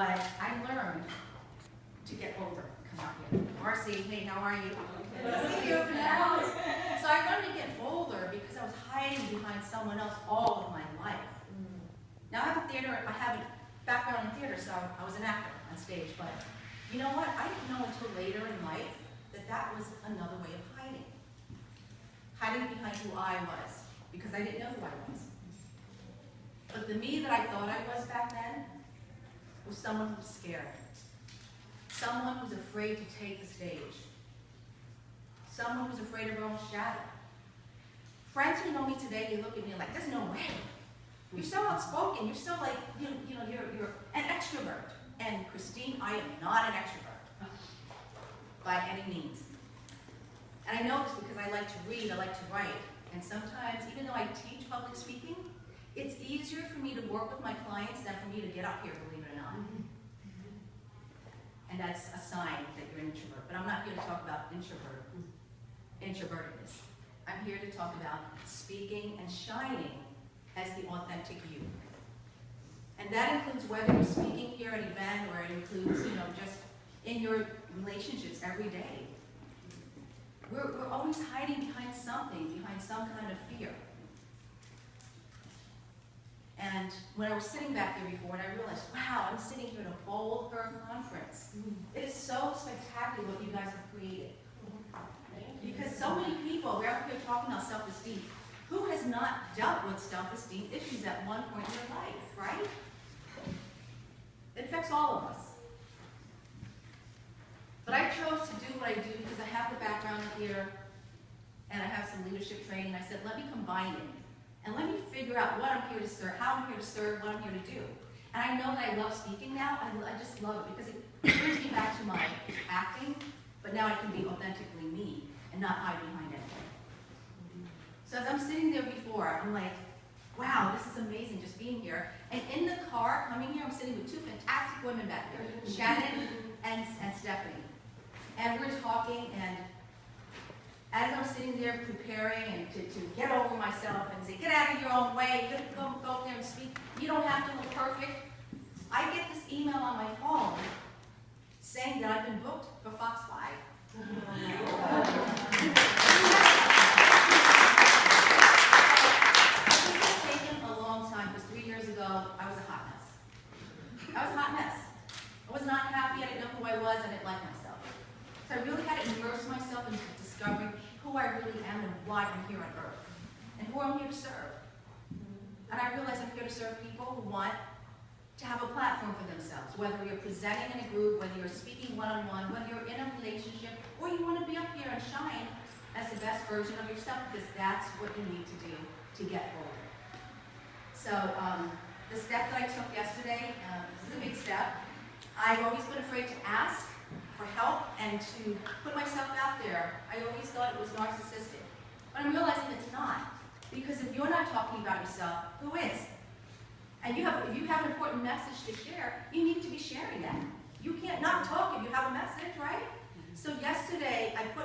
But I learned to get older. Come out here. Marcy, hey, how are you? Good to see you in the house. So I learned to get bolder because I was hiding behind someone else all of my life. Now I have a background in theater, so I was an actor on stage, but you know what? I didn't know until later in life that that was another way of hiding. Hiding behind who I was, because I didn't know who I was. But the me that I thought I was back then was someone who was scared. Someone who was afraid to take the stage. Someone who was afraid of her own shadow. Friends who know me today, they look at me like, there's no way. You're so outspoken. You're so like, you're an extrovert. And Christine, I am not an extrovert by any means. And I know this because I like to read, I like to write. And sometimes, even though I teach public speaking, it's easier for me to work with my clients than for me to get up here, believe it or not. And that's a sign that you're an introvert. But I'm not here to talk about introvertedness. I'm here to talk about speaking and shining as the authentic you. And that includes whether you're speaking here at an event or it includes, just in your relationships every day. We're always hiding behind something, behind some kind of fear. And when I was sitting back there before, and I realized, wow, I'm sitting here at a BoldHer Conference. It is so spectacular what you guys have created. Because so many people, we're out here talking about self-esteem. Who has not dealt with self-esteem issues at one point in their life, right? It affects all of us. But I chose to do what I do because I have the background here and I have some leadership training. I said, let me combine it. And let me figure out what I'm here to serve, how I'm here to serve, what I'm here to do. And I know that I love speaking now. I just love it because it brings me back to my acting, but now I can be authentically me and not hide behind anything. So as I'm sitting there before, I'm like, wow, this is amazing just being here. And in the car coming here, I'm sitting with two fantastic women back there, Shannon and Stephanie. And we're talking, and as I'm sitting there preparing and to get over myself and say, get out of your own way, you're going to go there and speak, you don't have to look perfect, I get this email on my phone saying that I've been booked for Fox 5. This has taken a long time, because 3 years ago, I was a hot mess. I was a hot mess. I was not happy, I didn't know who I was, I didn't like myself. So I really had to immerse myself into discovering who I really am and why I'm here on earth, and who I'm here to serve. And I realize I'm here to serve people who want to have a platform for themselves, whether you're presenting in a group, whether you're speaking one-on-one, whether you're in a relationship, or you want to be up here and shine as the best version of yourself, because that's what you need to do to get bolder. So the step that I took yesterday, this is a big step. I've always been afraid to ask for help and to put myself out there. I always thought it was narcissistic. But I'm realizing it's not. Because if you're not talking about yourself, who is? And if you have an important message to share, you need to be sharing that. You can't not talk if you have a message, right? So yesterday, I put